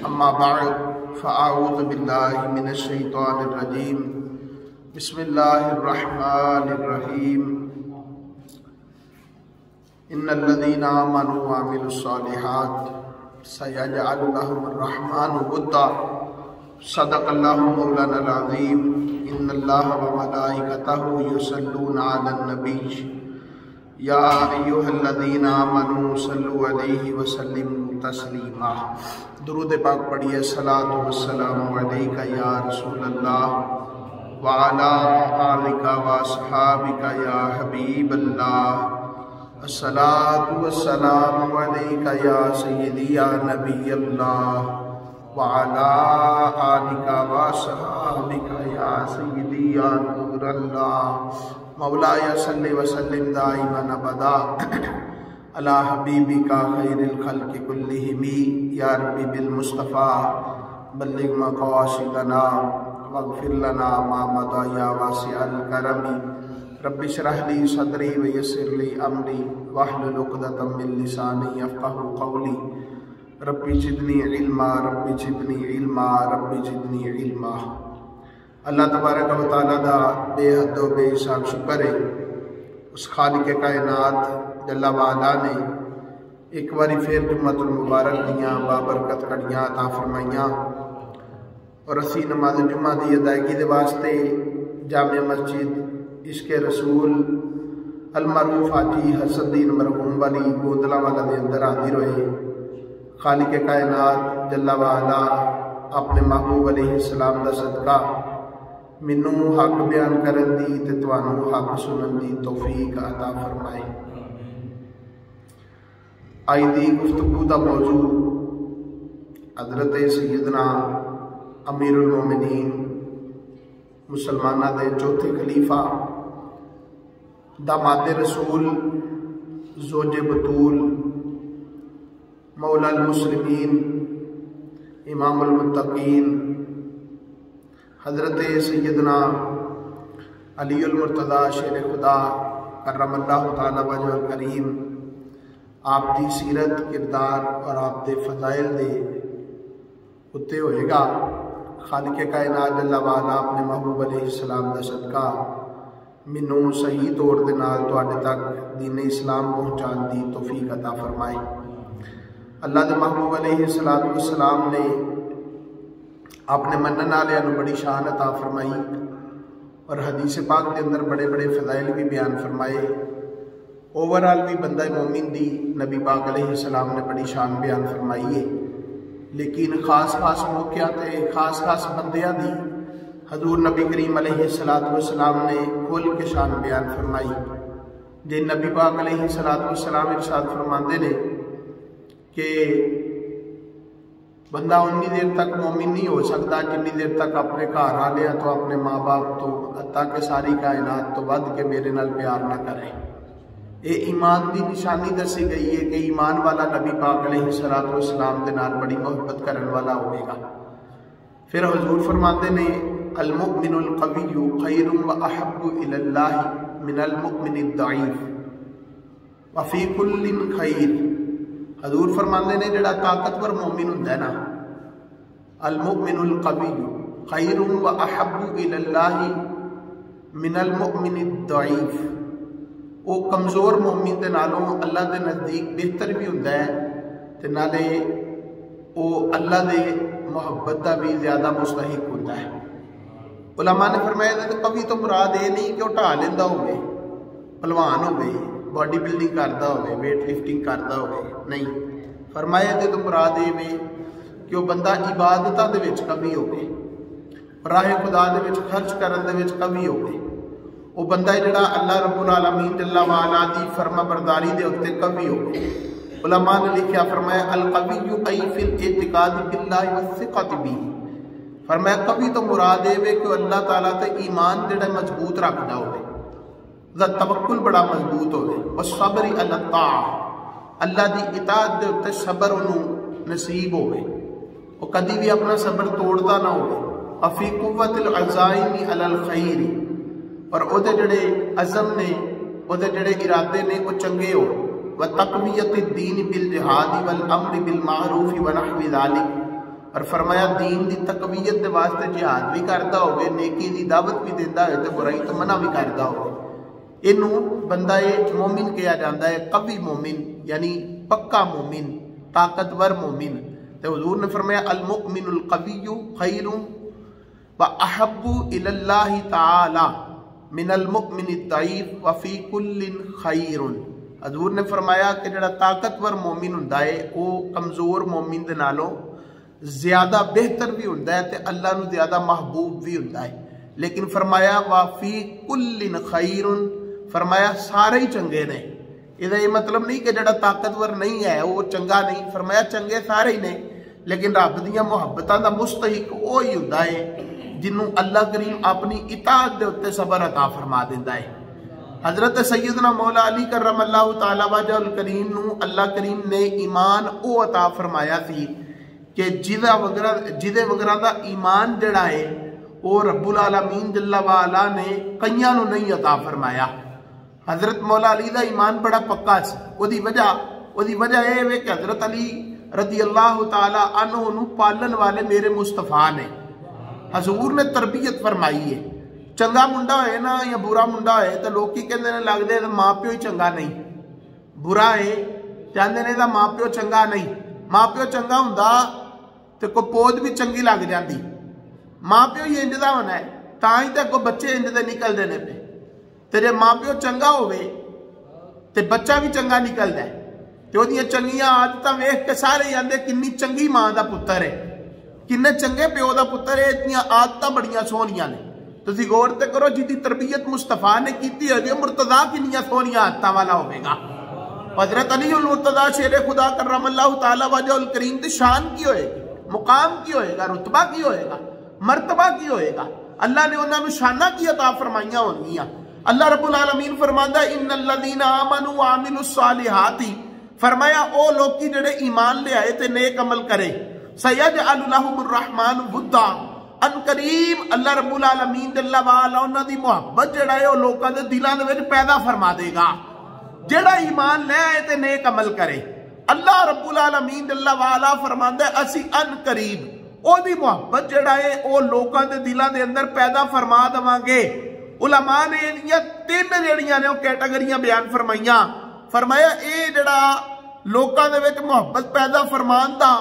اما بعد فاعوذ باللہ من الشیطان الرجیم بسم اللہ الرحمن الرحیم ان الذین آمنوا وعملوا الصالحات سیجعل لهم الرحمن ودا صدق اللہ مولانا العظیم ان اللہ وملائکتہ یصلون علی النبی یا ایھا الذین آمنوا صلوا علیہ وسلموا تسلیما۔ درود پاک پڑھیے۔ الصلاۃ والسلام علیک یا رسول اللہ وعلی آلک واصحابک یا حبیب اللہ۔ الصلاۃ والسلام علیک یا سیدی یا نبی اللہ وعلی آلک واصحابک یا سیدی یا نور اللہ۔ مولایا صلی وسلم دائما ابدا علی حبیبک خیر الخلق کلہم یا ربی بالمصطفیٰ بلغ مقاصدنا واغفر لنا ما مضی یا واسع الکرم۔ رب اشرح لی صدری ویسر لی امری واحلل عقدۃ من لسانی یفقہوا قولی۔ رب زدنی علما رب زدنی علما رب زدنی علما۔ اللہ تبارک و تعالیٰ دا بے حد و بے حساب شکر ہے، اس خالق کائنات جل وعلا نے ایک باری پھر جمعۃ المبارک دیاں بابرکت کڑیاں عطا فرمائیاں اور اسی نماز جمعہ دی ادائیگی دے واسطے جامع مسجد عشق رسول المعروف حاجی حسن الدین مرحوم والی گوندلا والا دے اندر حاضر ہوئے۔ خالق کائنات جل وعلا اپنے محبوب علیہ السلام دا صدقہ منوں حق بیان کرن دی تے توانوں حق سنن دی توفیق عطا فرمائے۔ آئی دی گفتگو دا موضوع حضرت سیدنا امیر المومنین مسلمانہ دے چوتھے خلیفہ داماد رسول زوج بطول مولا المسلمین امام المتقین حضرت سیدنا علی المرتضیٰ شیر خدا کرم اللہ تعالیٰ وجہ الکریم آپ دی سیرت کردار اور آپ دے فضائل دے اتے ہوئے گا۔ خالق کائنات جل وعلا اپنے محبوب علیہ السلام دا صدقہ منوں صحیح طور دے نال تواڈے تک دین اسلام پہنچان دی توفیق عطا فرمائے۔ اللہ دے محبوب علیہ السلام نے اپنے منن والے نوں بڑی شان عطا فرمائی اور حدیث پاک کے اندر بڑے بڑے فضائل بھی بیان فرمائے۔ اوورال بھی بندہ مومن دی نبی پاک علیہ السلام نے بڑی شان بیان فرمائی ہے، لیکن خاص خاص موقع تے خاص خاص بندیاں دی حضور نبی کریم علیہ السلام نے کھول کے شان بیان فرمائی۔ جے نبی پاک علیہ السلام ارشاد فرماندے نے کہ بندہ انی دیر تک مومن نہیں ہو سکتا جنی دیر تک اپنے گھر والوں تو اپنے ماں باپ تو حتیٰ کہ ساری کائنات تو ود کے میرے نال پیار نہ کرے۔ یہ ایمان دی نشانی دسی گئی ہے کہ ایمان والا نبی پاک علیہ السلام دے نال بڑی محبت کرن والا ہوئے گا۔ پھر حضور فرماتے نے المؤمن القوی خیر و احب الی اللہ من المؤمن الضعیف وفی کل خیر۔ حضور فرماندے نے جڑا طاقتور مومن ہوندا ہے نا، المؤمن القوی خیر و احب الی اللہ من المؤمن الضعیف، وہ کمزور مومن دے نالوں اللہ دے نزدیک بہتر بھی ہوندا ہے تے نالے وہ اللہ دے محبت دا بھی زیادہ مستحق ہوندا ہے۔ علماء نے فرمایا کہ قوی تو مراد یہ نہیں کہ وہ ٹھا لیندہ ہوئے، پہلوان ہوئے، باڈی بلڈنگ کرتا ہوئے، ویٹ لفٹنگ کرتا ہوئے، نہیں۔ فرمایا کہ تو مراد یہ کہ وہ بندہ عبادتاں دے وچ کمی ہوئے، راہ خدا دے وچ خرچ کرن دے وچ کمی ہوئے، وہ بندہ جڑا اللہ رب العالمین جل وعلا دی فرما برداری دے اتے کمی ہوئے۔ علماء نے لکھیا فرمایا القوی ای فی الاعتقاد باللہ والثقۃ بہ۔ فرمایا قوی تو مراد یہ کہ اللہ تعالیٰ تے ایمان جڑا مضبوط رکھدا ہوئے، توکل بڑا مضبوط ہوئے، والصبر علی الطاعہ، اللہ دی اطاعت دے اتے صبر انہوں نصیب ہوئے، وہ کدی بھی اپنا صبر توڑتا نہ ہوئے۔ وفی قوت العزائم علی الخیر، اور او دے جڑے عزم نے، او دے جڑے ارادے نے وہ چنگے ہو۔ وتقویت الدین بالجہاد والامر بالمعروف ونحو ذلک، اور فرمایا دین دی تقویت دے واسطے جہاد بھی کرتا ہوئے، نیکی دی دعوت بھی دیتا ہے تے برائی تو منع بھی کرتا ہوئے، انہوں بندہ مومن کہا جاتا ہے، قوی مومن یعنی پکا مومن، طاقتور مومن۔ تو حضور نے فرمایا المؤمن القوی خیر واحب الی اللہ تعالی من المؤمن الضعیف وفی کل خیر۔ حضور نے فرمایا کہ جڑا طاقتور مومن ہوندا ہے وہ کمزور مومن دے نالوں زیادہ بہتر بھی ہوندا ہے تے اللہ نو زیادہ محبوب بھی ہوندا ہے، لیکن فرمایا وفی کل خیر، فرمایا سارے ہی چنگے نے۔ یہ مطلب نہیں کہ جڑا طاقتور نہیں ہے وہ چنگا نہیں، فرمایا چنگے سارے ہی نے، لیکن رب دیاں محبتاں دا مستحق وہی ہوندا ہے جنوں اللہ کریم اپنی اطاعت دے اوتے صبر عطا فرما دیندا ہے۔ حضرت سیدنا مولا علی کرم اللہ تعالی وجہ الکریم نو اللہ کریم نے ایمان او عطا فرمایا سی کہ جدے وغیرہ دا ایمان جڑا ہے وہ رب العالمین جل وعلا نے کئیاں نو نہیں عطا فرمایا۔ حضرت مولا علی دا ایمان بڑا پکا سی، وہی وجہ یہ ہے کہ حضرت علی رضی اللہ تعالی عنہ نو پالن والے میرے مصطفیٰ نے، حضور نے تربیت فرمائی ہے۔ چنگا منڈا ہوئے نا یا برا منڈا ہوئے تو لوگ کی کہندے نے لگ دے ماں پیو ہی چنگا نہیں، برا ہے چاہتے نے ماں پیو چنگا نہیں، ماں پیو چنگا ہوندا تو کوئی پود بھی چنگی لگ جاندی، ماں پیو ہی انج دا ہونا ہے تاں ہی تے کوئی بچے انج دے نکل دے نے پہ۔ تے جے ماں پیو چنگا ہوئے تے بچہ بھی چنگا نکل دے، تے وہ چنگیاں عادتاں ویکھ کے سارے آندے کنی چنگی ماں دا پتر ہے، کنے چنگے پیو دا پتر ہے، اتنیاں عادتاں بڑیاں سونیاں نے۔ تسی غور تے کرو جی دی تربیت مصطفیٰ نے کیتی ہوگی مرتضیٰ کنیاں سونیاں عادتاں والا ہوئے گا۔ حضرت علی المرتضیٰ شیر خدا کرم اللہ تعالی وجہ الکریم دی شان کی ہوئے گی، مقام کی ہوئے گا، رتبہ کی ہوئے گا، مرتبہ کی ہوئے گا، اللہ نے انہوں نے شانہ کی عطا فرمائیاں ہونگیاں۔ اللہ رب العالمین فرماندا ان الذین آمنوا وعملوا الصالحات، فرمایا او لوگ کی جڑے ایمان لے آئے تے نیک عمل کرے، سیجعل لهم الرحمن ودا، ان قریب اللہ رب العالمین جل وعلا انہاں دی محبت جڑا ہے او لوکاں دے دلاں دے وچ پیدا فرما دے گا۔ جڑا ایمان لے آئے تے نیک عمل کرے، اللہ رب العالمین جل وعلا فرماندا ہے اسی ان قریب او دی محبت جڑا ہے او لوکاں دے دلاں دے اندر پیدا فرما دواں گے۔ علماء نے یہ تین جڑیاں نے وہ کیٹیگریاں بیان فرمائیاں، فرمایا اے جڑا لوکاں دے وچ محبت پیدا فرمان دا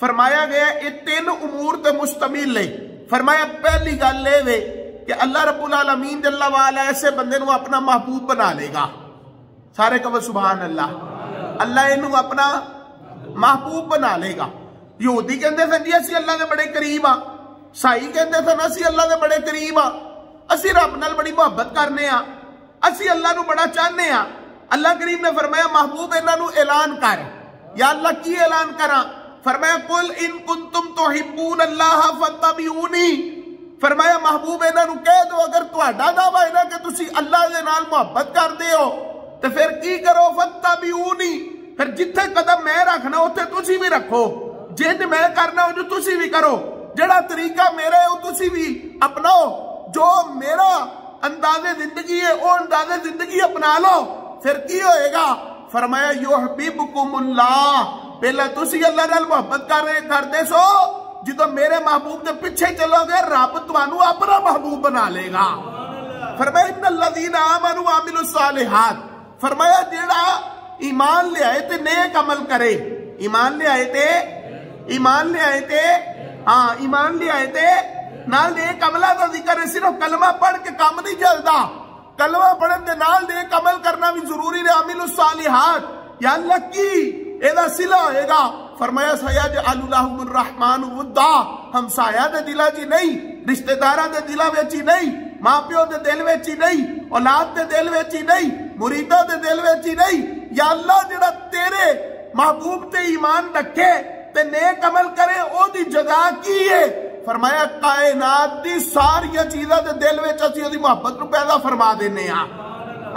فرمایا گیا اے تین امور تے مشتمل ہے۔ فرمایا پہلی گل اے وے کہ اللہ رب العالمین جل وعلا ایسے بندے نو اپنا محبوب بنا لے گا، سارے کہو سبحان اللہ، اللہ انہوں اپنا محبوب بنا لے گا۔ یہودی کہندے تھے جی اسی اللہ دے بڑے قریب ہاں، عیسائی کہندے تھے اسی اللہ دے بڑے قریب ہاں، اسی رب نال بڑی محبت کرنے ہاں، اسی اللہ نو بڑا چاہنے ہاں۔ اللہ کریم نے فرمایا محبوب انہاں نو اعلان کر، یا اللہ کی اعلان کراں؟ فرمایا قل ان کنتم تحبون اللہ فاتبعونی، فرمایا محبوب انہاں نو کہہ دو اگر تہاڈا دعویٰ ہے نا کہ تسی اللہ دے نال محبت کردے ہو تو پھر کی کرو؟ فاتبعونی، پھر جتھے قدم میں رکھنا اوتھے تسی بھی رکھو، جنج میں کرنا ہو جو تسی بھی کرو، جڑا طریقہ میرا ہے وہ تسی بھی اپناؤ، جو میرا انداز زندگی ہے وہ انداز زندگی اپنا لو، پھر کی ہوئے گا؟ فرمایا یحببکم اللہ، پہلے تسی اللہ نال محبت کردے سو، جدو میرے محبوب دے پیچھے چلو گے رب تانوں اپنا محبوب بنا لے گا۔ فرمایا ان الذین آمنوا وعملوا الصالحات، فرمایا جیڑا ایمان لے آئے تے نیک عمل کرے، ایمان لے آئے تے ہاں ایمان لے آئے تے نال نیک عملہ دا ذکر ہے، صرف کلمہ پڑھ کے کام نہیں چلدا، کلمہ پڑھن دے نال نیک عمل کرنا بھی ضروری ہے۔ عامل الصالحات یا اللہ کی ایدہ صلہ ہوئے گا، فرمایا سیجعل لهم الرحمن ودا، ہمسایہ دے دلہ جی نہیں، رشتہ دارہ دے دلہ ویچی نہیں، ماں پیو دے دل ویچی نہیں، اولاد دے دل ویچی نہیں، مریدہ دے دل ویچی نہیں، یا اللہ جڑا تیرے محبوب تے ایمان رکھے تے نیک عمل کرے او دی جزا کی ہے؟ فرمایا کائنات دی ساری چیزاں دے دل وچ اسی دی محبت نو پیدا فرما دینے ہاں۔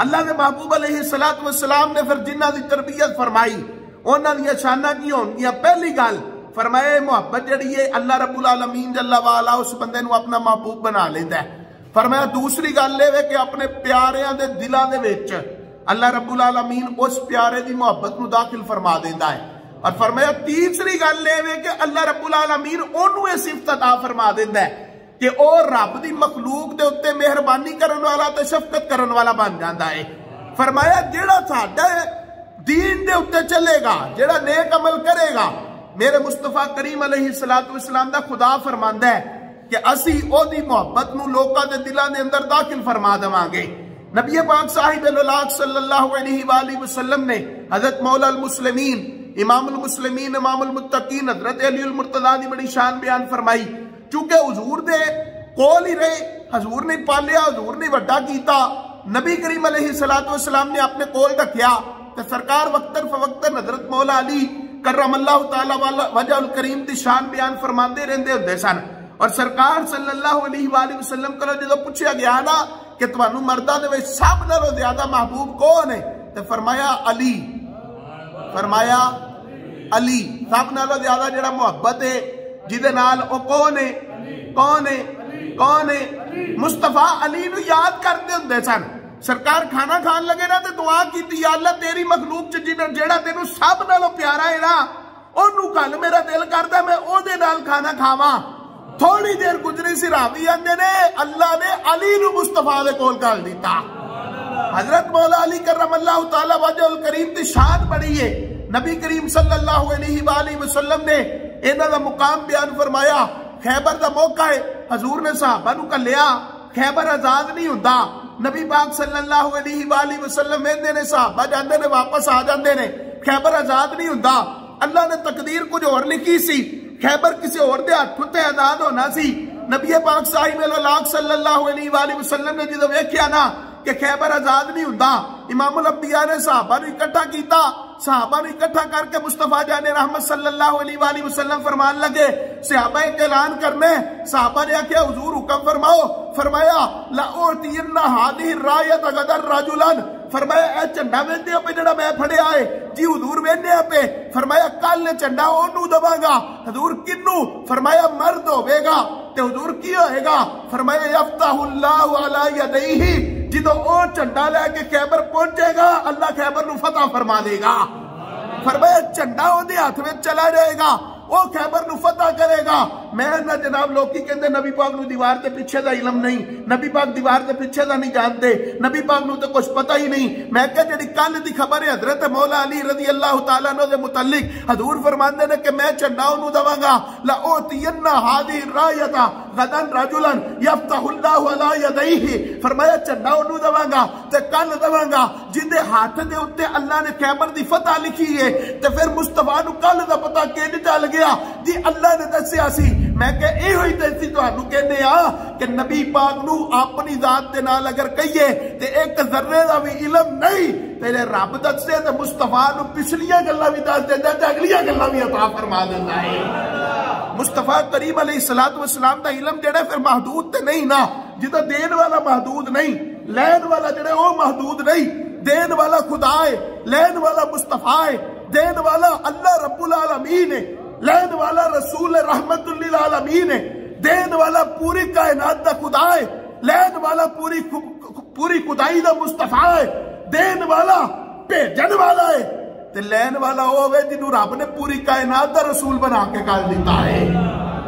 اللہ دے محبوب علیہ السلام نے پھر جنہ دی تربیت فرمائی انہاں دی شاناں کی ہونگیاں، پہلی گل فرمایا محبت جڑی ہے اللہ رب العالمین جل وعلا اس بندے نو اپنا محبوب بنا لیندا ہے۔ فرمایا دوسری گل یہ کہ اپنے پیاریاں دے دلاں دے وچ اللہ رب العالمین اس پیارے دی محبت نو داخل فرما دیندا ہے۔ اور فرمایا تیسری گل یہ کہ اللہ رب العالمین انہوں یہ صفت عطا فرما دیتا ہے کہ او رب دی مخلوق دے اتنے مہربانی کرن والا تے شفقت کرن والا بن جاتا ہے. فرمایا جیڑا ساڈا دین دے اتنے چلے گا، جیڑا نیک عمل کرے گا، میرے مصطفیٰ کریم علیہ السلام دا خدا فرماندا ہے کہ اسی او دی محبت نو لوکاں دے دلاں دے اندر داخل فرما دواں گے. نبی پاک صاحب الولاق صلی اللہ علیہ وآلہ وسلم نے حضرت مولا المسلمین امام المسلمین امام المتقین حضرت علی المرتضیٰ دی بڑی شان بیان فرمائی. چونکہ حضور دے کول ہی رہے، حضور نے پالیا، حضور نے وڈا کیتا، نبی کریم علیہ السلام نے اپنے کول رکھیا کہ سرکار وقتاً فوقتاً حضرت مولا علی کرم اللہ تعالی وجہ الکریم دی شان بیان فرماندے رہندے ہوندے سن. اور سرکار صلی اللہ علیہ وآلہ وسلم کو جدو پوچھا گیا نا کہ تمہانوں مرداں دے وچ سب نالوں زیادہ محبوب کون ہے تے فرمایا علی، فرمایا علی سب نالوں زیادہ جڑا محبت ہے جدے نال او کون ہے، کون ہے، کون ہے؟ مصطفیٰ علی نو یاد کرتے ہوندے سن. سرکار کھانا کھان لگے نا تے دعا کیتی یا اللہ تیری مخلوق چ جیڑا تینوں سب نالوں پیارا ہے نا اونوں کل میرا دل کردا میں او دے نال کھانا کھاواں. تھوڑی دیر گزری سی راوی آندے نے اللہ نے علی نو مصطفیٰ دے کول گل دیتا. حضرت مولا علی کرم اللہ تعالی وجہ الکریم دی شان بڑی ہے. نبی کریم صلی اللہ علیہ وآلہ وسلم نے انہاں دا مقام بیان فرمایا. خیبر دا موقع ہے، حضور نے صحابہ نو کلیا، خیبر آزاد نہیں ہوندا. نبی پاک صلی اللہ علیہ وآلہ وسلم ویندے نے صحابہ جاندے نے واپس آ جاندے نے، خیبر آزاد نہیں ہوندا. اللہ نے تقدیر کچھ اور لکھی سی، خیبر کسی اور دے ہاتھ تے آزاد ہونا سی. نبی پاک صاحب الولاق صلی اللہ علیہ وآلہ وسلم نے جدو ویکھیا نا کہ خیبر آزاد نہیں ہوندا، امام الانبیاء نے صحابہ نو اکٹھا کیتا. صحابہ نو اکٹھا کر کے مصطفیٰ جان رحمت صلی اللہ علیہ وآلہ وسلم فرمان لگے صحابہ ایک اعلان کرنے. صحابہ نے آکھیا حضور حکم فرماؤ. فرمایا لَأُعْطِيَنَّ هَذِهِ الرَّايَةَ غَدًا رَجُلًا. فرمایا اے جھنڈا ویندے پہ جڑا میں پھڑیا ہے جی حضور ویندے پہ. فرمایا کل جھنڈا اونوں دواں گا. حضور کنوں؟ فرمایا مرد ہوے گا. تے حضور کی ہوئے گا؟ فرمایا یفتح اللہ علی یدیہ. جدو او جھنڈا لے کے خیبر پہنچے گا اللہ خیبر نو فتح فرما دے گا. فرمایا جھنڈا او دے ہاتھ میں چلا جائے گا، او خیبر نو فتح کرے گا. میں نہ جناب لوکی کہندے نبی پاک نو دیوار دے پیچھے دا علم نہیں، نبی پاک دیوار دے پیچھے دا نہیں جانتے، نبی پاک نو تے کچھ پتہ ہی نہیں. میں کہ جڑی کل دی خبر ہے حضرت مولا علی رضی اللہ تعالیٰ عنہ دے متعلق حضور فرماندے نے کہ میں جھنڈا اونوں دواں گا لَأُعْطِيَنَّ هَذِهِ الرَّايَةَ غَدًا رَجُلًا يَفْتَحُ اللَّهُ عَلَى يَدَيْهِ. فرمایا جھنڈا اونوں دواں گا تے کل دواں گا جن دے ہاتھ دے اوتے اللہ نے خیبر دی فتح لکھی ہے. تے پھر مصطفیٰ نو کل دا پتہ کینج چل گیا جی اللہ نے دسیا سی. میں کہ اے ہوئی تے تانوں کہنے آ کہ نبی پاک نو اپنی ذات دے نال اگر کہیے تے ایک ذرے دا بھی علم نہیں تیرے رب دسے تے مصطفیٰ نو پچھلیاں گلاں بھی دس دیندا تے اگلیاں گلاں بھی عطا فرما دیندا ہے. مصطفیٰ کریم علیہ السلام دا علم جڑا پھر محدود تے نہیں نا، جدا دین والا محدود نہیں، لین والا جڑا او محدود نہیں. دین والا خدا ہے، لین والا مصطفیٰ ہے، دین والا اللہ رب العالمین ہے، لین والا رسول رحمت للعالمین ہے. دین والا پوری کائنات دا خدا ہے، لین والا پوری خدائی دا مصطفیٰ ہے. دین والا بھیجن والا ہے تے لین والا وہ ہے جنہوں رب نے پوری کائنات دا رسول بنا کے کر دیتا ہے.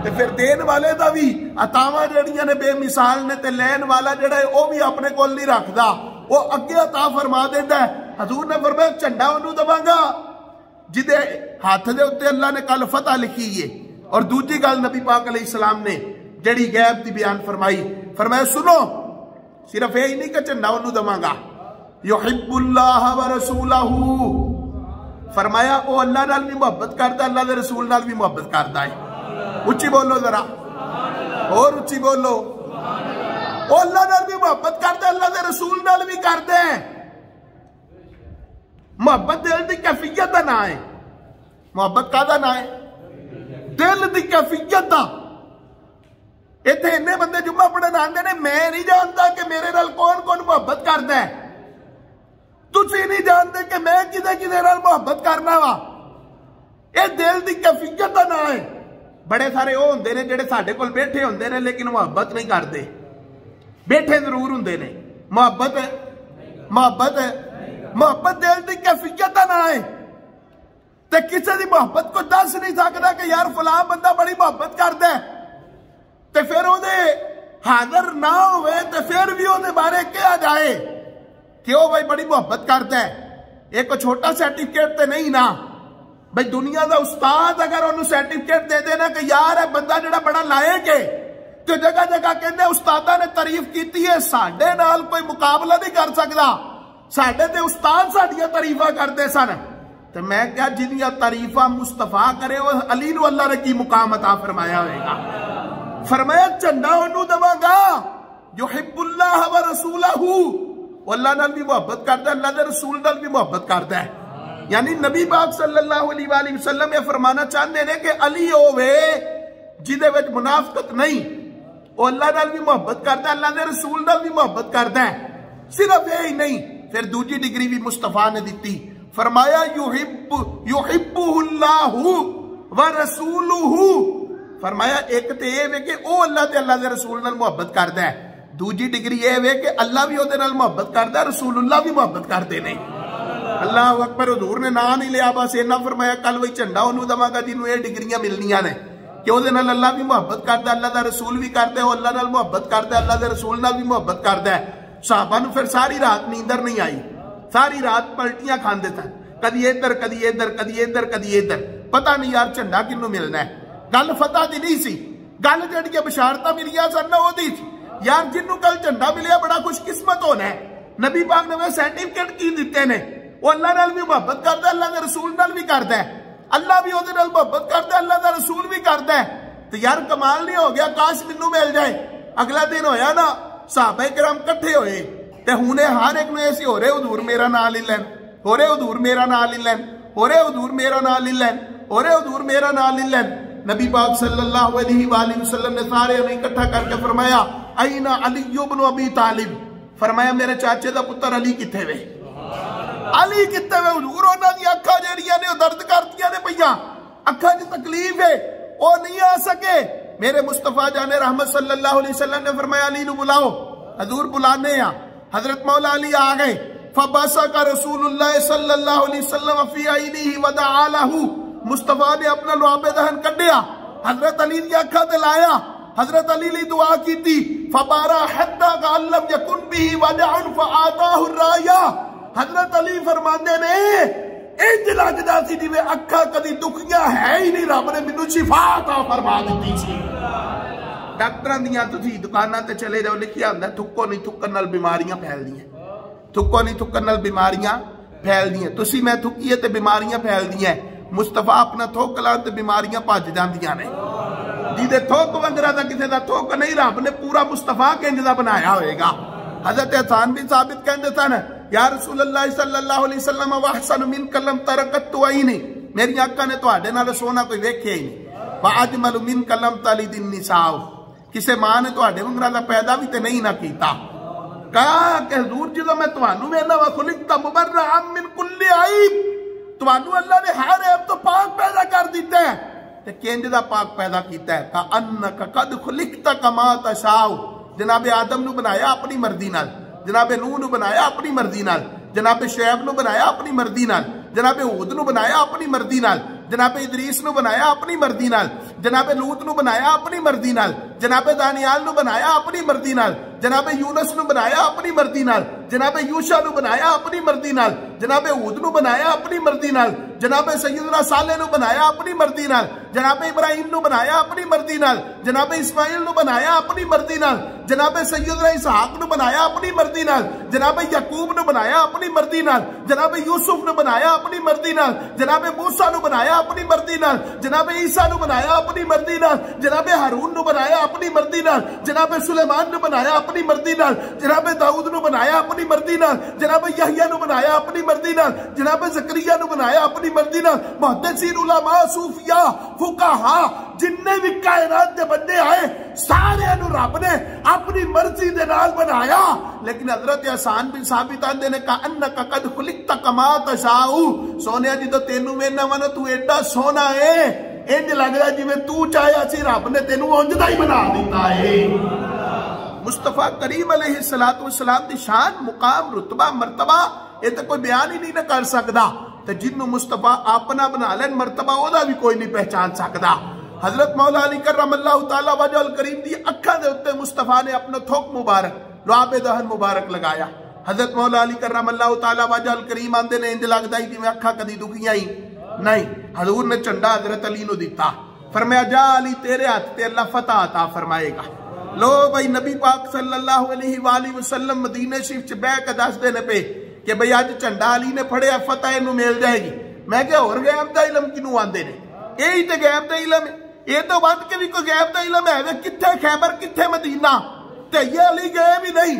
تے پھر دین والے دا بھی عطاواں جڑیاں نے بے مثال نے تے لین والا جڑا ہے وہ بھی اپنے کول نہیں رکھدا، وہ اگے عطا فرما دیندا ہے. حضور نے فرمایا جھنڈا اونوں دواں گا جدے ہاتھ دے اوتے اللہ نے کل فتح لکھی ہے. اور دوسری گل نبی پاک علیہ السلام نے جڑی غیب دی بیان فرمائی، فرمایا سنو صرف یہی نہیں کہ جھنڈا اونوں دواں گا، یحب اللہ ورسولہ. فرمایا او اللہ نال بھی محبت کردا، اللہ دے رسول نال بھی محبت کردا ہے. اچھی بولو ذرا، اور اچھی بولو. او اللہ نال بھی محبت کردا، اللہ دے رسول نال بھی کردا ہے. محبت دل دی کیفیت دا نام ہے. محبت کا دا نام ہے؟ دل دی کیفیت دا. ایتھے انہیں بندے جمعہ پڑھن آندے نے میں نہیں جانتا کہ میرے نال کون کون محبت کردا ہے. تسی نہیں جانتے کہ میں کدے نال محبت کرنا وا. اے دل دی کیفیت دا نام ہے. بڑے سارے وہ ہوندے نے جڑے ساڈے کول بیٹھے ہوندے نے لیکن محبت نہیں کرتے. بیٹھے ضرور ہوندے نے، محبت محبت دل دی کیفیت دا نام ہے. تے کسی دی محبت کو دس نہیں سکتا کہ یار فلاں بندہ بڑی محبت کردا ہے تے پھر وہ حاضر نہ ہوئے تے پھر بھی وہ بارے کیا جائے کہ وہ بھائی بڑی محبت کرتا ہے. ایک چھوٹا سرٹیفکیٹ تے نہیں نا بھائی. دنیا دا استاد اگر انہوں سرٹیفکیٹ دے دینا کہ یار ہے بندہ جڑا بڑا لائق ہے تو جگہ جگہ کہندے استادہ نے تعریف کیتی ہے ساڈے نال کوئی مقابلہ نہیں کر سکدا ساڈے تے استاد ساڈیاں تعریفاں کرتے سن. تو میں کیا جنیاں تعریفاں مصطفیٰ کرے وہ علی نو اللہ نے کی مقام عطا فرمایا ہوئے گا. فرمایا جھنڈا انہوں دواں گا یحب اللہ و رسولہ وہ اللہ نال بھی محبت کرتا ہے اللہ دے رسول نال بھی محبت کرتا ہے. یعنی نبی پاک صلی اللہ علیہ وآلہ وسلم یہ فرمانا چاہتے ہیں کہ علی ہوئے جدے وچ منافقت نہیں وہ اللہ نال بھی محبت کرتا ہے اللہ دے رسول نال بھی محبت کرتا ہے. صرف یہی نہیں پھر دوسری ڈگری بھی مصطفیٰ نے دیتی. فرمایا یحبہ اللہ و رسولہ. فرمایا ایک تے یہ ہے کہ او اللہ تے اللہ دے رسول نال محبت کرتا ہے. دوسری ڈگری یہ ہے کہ اللہ بھی وہ محبت کرتا ہے رسول اللہ بھی محبت کرتے نہیں. اللہ اکبر. حضور نے نام نہیں لیا بس اینا فرمایا کل وہی جھنڈا انہوں دواں گا جنہوں یہ ڈگریاں ملنیاں نے کہ وہ اللہ بھی محبت کرتا ہے اللہ دا رسول بھی کرتا ہے وہ اللہ نال محبت کرتا ہے اللہ دے رسول نال بھی محبت کرتا ہے. صحابہ نو پھر ساری رات نیندر نہیں آئی ساری رات پلٹیاں کھاندے تھے کدی ادھر کدی ادھر کدی ادھر کدی ادھر. پتہ نہیں یار جھنڈا کنوں ملنا ہے. گل فتح دی نہیں سی گل جڑی بشارتاں ملیاں سن نہ اودی یار جنوں کل جھنڈا ملیا بڑا خوش قسمت ہونا ہے. نبی پاک نے سرٹیفکیٹ کی دیتے نے وہ اللہ نال بھی محبت کرتا ہے اللہ دے رسول نال بھی کرتا ہے اللہ بھی وہ محبت کرتا ہے اللہ دا رسول بھی کرتا ہے. تو یار کمال نہیں ہو گیا کاش مینوں مل جائے. اگلا دن ہویا نا صحابہ کرام کٹھے ہوئے تے ہن ہر ایک نوں ایسی ہو رہے حضور میرا نام لے لین ہو رہے حضور میرا نام لے لین ہو رہے حضور میرا نام لے لین ہو رہے حضور میرا نام لے لین. نبی پاک صلی اللہ علیہ وآلہ وسلم نے سارے انہیں اکٹھا کر کے فرمایا اینا علی بن ابی طالب. فرمایا میرے چاچے دا پتر علی کتھے وے علی کتھے وے. حضور انہاں دی اکھاں جڑیاں نے درد کرتیاں نے پیاں اکھاں دی تکلیف ہے او نہیں آ سکے. میرے مصطفیٰ جان رحمت صلی اللہ علیہ وسلم نے فرمایا علی نو بلاؤ. حضور بلانے ہیں حضرت مولا علی آ گئے. فبصق رسول اللہ صلی اللہ علیہ وسلم فی عینہ ودعا لہ. مصطفیٰ نے اپنا لعاب دہن کڈیا حضرت علی دی اکھاں تے لایا حضرت علی لی دعا کی تھی. فبارا حتی قال لم یکن بہ وجع فآتاہ الرایا. حضرت علی فرماندے نے انج لگدا سی جویں اکھاں کدی دکھیاں ہے ہی نہیں رب نے مینوں شفا عطا فرما دتی سی. ڈاکٹراں دیاں تسی دکاناں تے چلے جاؤ لکھیا ہوندا تھکو نہیں تھکن نال بیماریاں پھیلدیاں تھکو نہیں تھکن نال بیماریاں پھیلدیاں. تسی میں تھکیے تے بیماریاں پھیلدیاں. مصطفیٰ اپنا تھوک لان تے بیماریاں بھج جاندیاں نے. جیدے تھوک ونگرا دا کسے دا تھوک نہیں رب نے پورا مصطفیٰ کنج دا بنایا ہوئے گا. حضرت حسان بن ثابت کہندے سن یا رسول اللہ صلی اللہ علیہ وسلم واحسن من کلم ترکت عینی. میری آنکھاں نے تواڈے نال سونا کوئی ویکھیا ہی نہیں. واجمل من کلم تلد النساء. کسے ماں نے تواڈے ونگرا دا پیدا بھی تے نہیں نہ کیتا. کہا کہ حضور جدوں میں تانوں وینا وا خلقت مبرئا من کل عیب. تانوں اللہ نے ہر عیب تو پاک پیدا کر دیتا ہے. تے کنج دا پاک پیدا کیتا ہے. کأنک قد خلقت کما تشاء. جناب آدم نو بنایا اپنی مرضی نال جناب نوح نو بنایا اپنی مرضی نال جناب شعیب نو بنایا اپنی مرضی نال جناب ہود نو بنایا اپنی مرضی نال جناب ادریس نو بنایا اپنی مرضی نال جناب لوط نو بنایا اپنی مرضی نال جناب دانیال نو بنایا اپنی مرضی نال جناب یونس نو بنایا اپنی مرضی نال جناب یوشع نو بنایا اپنی مرضی نال جناب ہود نو بنایا اپنی مرضی نال جناب سیدنا صالح نو بنایا اپنی مرضی نال جناب ابراہیم نو بنایا اپنی مرضی نال جناب اسماعیل نو بنایا اپنی مرضی نال جناب سیدنا اسحاق نو بنایا اپنی مرضی نال جناب یعقوب نو بنایا اپنی مرضی نال جناب یوسف نو بنایا اپنی مرضی نال جناب موسیٰ نو بنایا اپنی مرضی نال جناب عیسیٰ نو بنایا اپنی مرضی نال جناب ہارون نو بنایا اپنی مرضی نال جناب سلیمان نو بنایا اپنی مرضی نال جناب داؤد نو بنایا اپنی مرضی نال جناب یحییٰ نو بنایا اپنی مرضی نال جناب زکریا نو بنایا اپنی مرضی نال محدثین علماء صوفیاء فقہاء جننے بھی کائنات دے بندے آئے سارے نو رب نے اپنی مرضی دے نال بنایا. لیکن حضرت حسان بن ثابت آندے نے کہا انک قد خلقت کما تشاء. سونیا جی تو تینوں وینا ون تو ایڈا سونا ہے انج لگدا جویں تو چاہیا سی رب نے تینوں اونج دا ہی بنا دیتا ہے. مصطفیٰ کریم علیہ الصلوۃ والسلام دی شان مقام رتبہ مرتبہ یہ تو کوئی بیان ہی نہیں نہ کر سکدا. تے جنوں مصطفی اپنا بنا لین مرتبہ او دا بھی کوئی نہیں پہچان سکدا۔ حضرت مولا علی کرم اللہ تعالی وجہ الکریم دی اکھاں دے اوتے مصطفیٰ نے اپنا تھوک مبارک لعاب دہن مبارک لگایا۔ حضرت مولا علی کرم اللہ تعالی وجہ الکریم آندے نے انج لگدا ہی جویں اکھاں کدی دکھیاں ہی نہیں۔ حضور نے چنڈا حضرت علی نو دیتا، فرمایا جا علی تیرے ہاتھ تے اللہ فتح عطا فرمائے گا۔ لو بھائی نبی پاک صلی اللہ علیہ وآلہ وسلم مدینہ شریف چ بیٹھ کے دس دے نے پے کہ بھئی اج چنڈا علی نے پھڑیا فتح اینو مل جائے گی۔ میں کہ اور غیب دا علم کنوں آندے نے؟ یہی تے غیب دا علم ہے، یہ تو ود کے بھی کوئی غیب دا علم ہے۔ کتھے خیبر کتھے مدینہ، تے یہ علی غیب ہی نہیں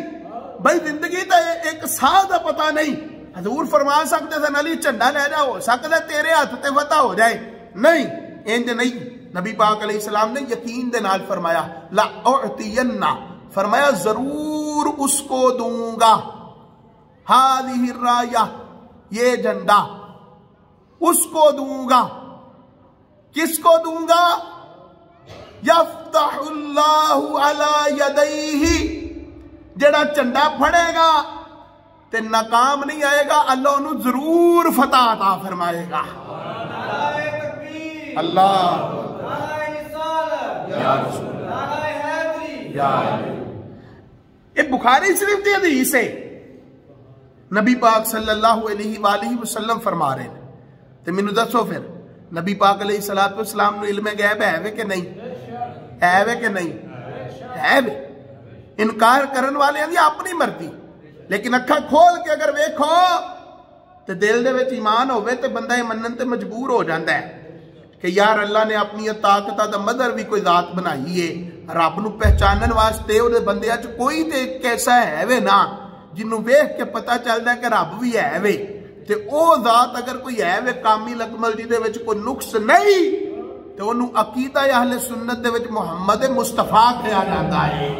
بھائی، زندگی تے ایک ساہ دا پتہ نہیں۔ حضور فرما سکتے تھے علی جھنڈا لے جا، ہو سکتا تیرے ہاتھ تے فتح ہو جائے، نہیں انج نہیں۔ نبی پاک علیہ السلام نے یقین دے نال فرمایا لا اعطینا، فرمایا ضرور اس کو دوں گا، ہذہ الرایہ یہ جھنڈا اس کو دوں گا۔ کس کو دوں گا؟ یفتح اللہ علی یدیہ، جڑا جھنڈا پھڑے گا تے ناکام نہیں آئے گا، اللہ انہوں ضرور فتح عطا فرمائے گا۔ اللہ یہ بخاری شریف دی حدیث ہے، نبی پاک صلی اللہ علیہ وآلہ وسلم فرما رہے ہیں۔ تے مینوں دسو پھر نبی پاک علیہ السلام نو علم غیب ہے وے کہ نہیں؟ ہے وے کہ نہیں؟ ہے وے۔ انکار کرن والے ہیں اپنی مرضی، لیکن اکھاں کھول کے اگر ویکھو تے دل دے وچ ایمان ہوے تے بندہ منن تے مجبور ہو جاندا ہے کہ یار اللہ نے اپنی طاقت دا مدر بھی کوئی ذات بنائی ہے، رب نو پہچانن واسطے او دے بندیاں چ کوئی تے کیسا ہے وے نا جنوں ویکھ کے پتہ چلدا ہے کہ رب بھی ہے وے، تے او ذات اگر کوئی ہے وے کامل اکمل جی دے وچ کوئی نقص نہیں تے اونوں عقیدہ اہل سنت دے وچ محمد مصطفیٰ کہا جاتا ہے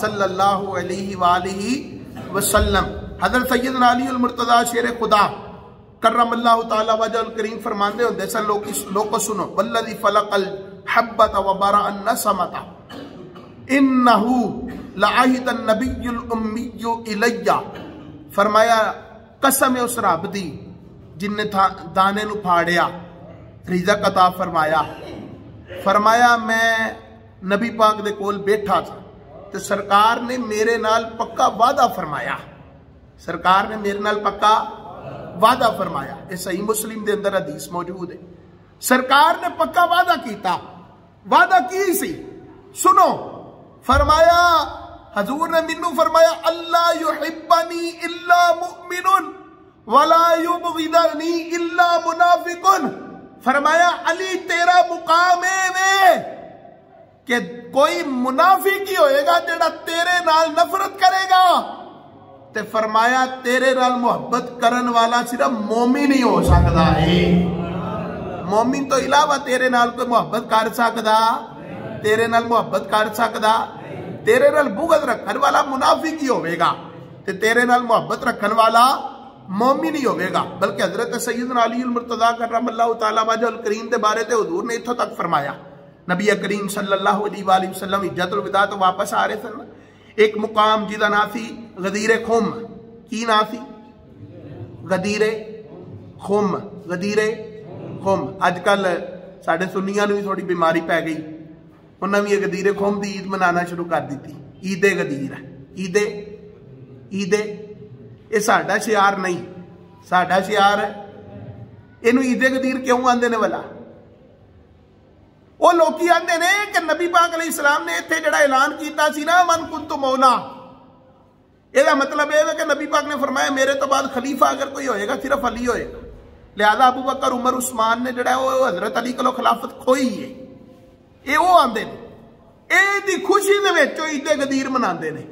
صلی اللہ علیہ وآلہ وسلم۔ حضرت سیدنا علی المرتضی شیر خدا کرم اللہ تعالی وجہ الکریم فرماندے ہوندے سن لوگو سنو والذی فلق الحبۃ وبرأ النسمۃ انہ لعہد النبی الامی الیہ، فرمایا قسم اس رب دی جن نے دانے نو پھاڑیا رزق عطا فرمایا۔ فرمایا میں نبی پاک دے کول بیٹھا تھا تے سرکار نے میرے نال پکا وعدہ فرمایا، سرکار نے میرے نال پکا وعدہ فرمایا۔ یہ صحیح مسلم دے اندر حدیث موجود ہے، سرکار نے پکا وعدہ کیتا۔ وعدہ کی سی سنو، فرمایا حضور نے منو فرمایا اللہ یحبنی الا مؤمن ولا یبغضنی الا منافق، فرمایا علی تیرا مقام ہے کہ کوئی منافق ہی ہوئے گا جڑا تیرے نال نفرت کرے گا، تے فرمایا تیرے نال محبت کرن والا صرف مومن ہی ہو سکتا ہے، مومن تو علاوہ تیرے نال کوئی محبت کر سکتا، تیرے نال محبت کر سکتا، تیرے نال بغض رکھن والا منافق ہی ہوئے گا تے تیرے نال محبت رکھن والا مومن ہی ہوئے گا۔ بلکہ حضرت سیدنا علی المرتضی کرم اللہ تعالی وجہ الکریم دے بارے تے حضور نے اتھوں تک فرمایا، نبی کریم صلی اللہ علیہ وآلہ وسلم حجۃ الوداع تو واپس آ رہے تھے، ایک مقام جدا نا سی غدیر خم، کی نا سی؟ غدیر خم، غدیر خم۔ اج کل ساڈے سنیاں نوں بھی تھوڑی بیماری پی گئی، انہاں بھی غدیر خم دی عید منانا شروع کر دیتی، عید غدیر، عید یہ ساڈا شعار نہیں، ساڈا شعار ہے اینو عید غدیر کیوں آندے نے والا؟ وہ لوکی آندے نے کہ نبی پاک علیہ السلام نے اتنے جڑا اعلان کیتا سی نا من کنت مولا، یہ مطلب یہ ہے کہ نبی پاک نے فرمایا میرے تو بعد خلیفہ اگر کوئی ہوئے گا صرف علی ہوئے گا، لہذا ابو بکر عمر عثمان نے جڑا وہ حضرت علی کو خلافت کھوئی ہے، یہ وہ آندے نے اے دی خوشی دے وچوں عید غدیر مناندے نے،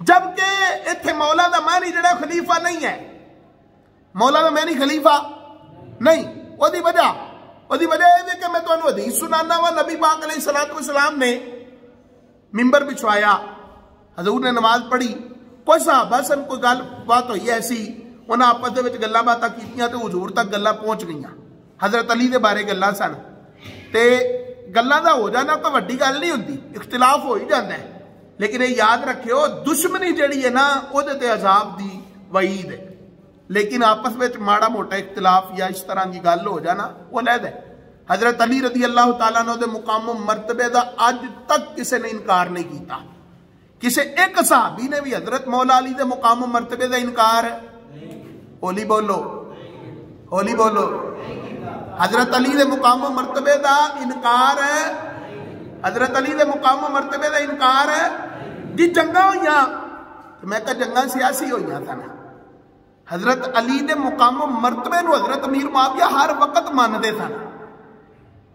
جبکہ اتنے مولا دا معنی جڑا خلیفہ نہیں ہے، مولا دا معنی خلیفہ نہیں، وہ دی وجہ یہ کہ میں تمہیں حدیث سنانا وا، نبی پاک علیہ السلام نے ممبر بچھوایا، حضور نے نماز پڑھی، کوئی صحابہ سن کوئی گل بات ہوئی ایسی، انہاں آپس دے وچ گلاں باتاں کیتیاں تے حضور تک گلاں پہنچ گئیاں، حضرت علی دے بارے گلاں سن تے گلاں دا ہو جانا کوئی وڈی گل نہیں ہوندی، اختلاف ہو ہی جاندا ہے، لیکن یہ یاد رکھیو دشمنی جڑی ہے نا او دے تے عذاب دی وعید ہے، لیکن آپس میں ماڑا موٹا اختلاف یا اس طرح کی گل ہو جانا وہ علیحدہ ہے۔ حضرت علی رضی اللہ تعالیٰ عنہ دے مقام و مرتبے دا اج تک کسی نے انکار نہیں کیتا، کسی ایک صحابی نے بھی حضرت مولا علی دے مقام و مرتبے دا انکار ہولی بولو ہولی بولو حضرت علی دے مقام و مرتبے دا انکار ہے، حضرت علی دے مقام و مرتبے دا انکار ہے جی جنگاں ہوئیاں تو میں کہا جنگاں سیاسی ہوئیاں تھا نا، حضرت علی دے مقام و مرتبے نو حضرت امیر معاویہ ہر وقت ماندے تھا نا،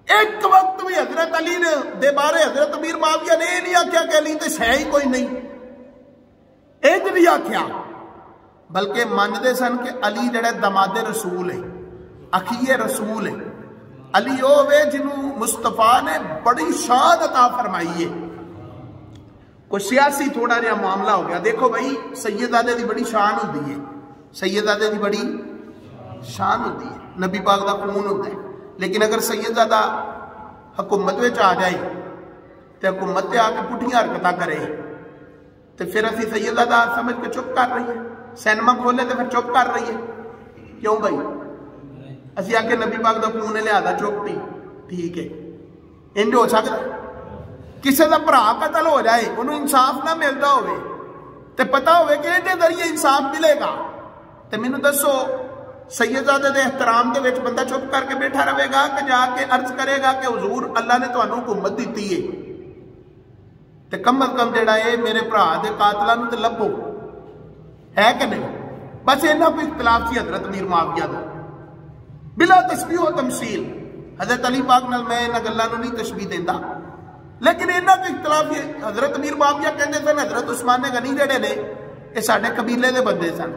ایک وقت بھی حضرت علی دے بارے حضرت امیر معاویہ نے نہیں آکھیا کہ علی تے شے ہی کوئی نہیں، ایک نہیں آکھیا، بلکہ ماندے سن کہ علی جڑے دماد رسول ہے، اخی رسول ہے، علی ہوے جنوں مصطفیٰ نے بڑی شان عطا فرمائی ہے۔ کوئی سیاسی تھوڑا جہا معاملہ ہو گیا، دیکھو بھائی سیدزادے دی بڑی شان ہوتی ہے، سیدزادے دی بڑی شان ہوتی ہے، نبی پاک دا خون ہوتا ہے، لیکن اگر سیدزادہ حکومت میں آ جائے تو حکومت تے آ کے پٹھیاں حرکتاں کرے تو پھر اسی سیدزادہ سمجھ کے چپ کر رہی ہے، سینما کھولے تو پھر چپ کر رہی ہے، کیوں بھائی اسی آ کے نبی پاک دا خون لہذا چپ پی ٹھیک ہے، انج ہو سکتا کسی دا بھرا قتل ہو جائے انہوں انصاف نہ ملتا ہوئے تو پتا ہوئے کہ ایڈے ذریعے انصاف ملے گا تو مینوں دسو سیدزادے دے احترام دے وچ بندہ چپ کر کے بیٹھا رہے گا کہ جا کے عرض کرے گا کہ حضور اللہ نے تانوں حکومت دیتی ہے تے کم از کم جڑا ہے میرے بھرا دے قاتلاں نوں تے لبو ہے کہ نہیں؟ بس انہاں کوئی اختلاف سی حضرت امیر معاویہ دا بلا تشبیہ و تمثیل، حضرت علی پاک نال میں انہاں گلاں نوں نہیں تشبیہ دیندا، لیکن انہاں کوئی اختلاف ہے۔ حضرت امیر معاویہ کہندے سن حضرت عثمان غنی جڑے نے یہ ساڈے قبیلے دے بندے سن،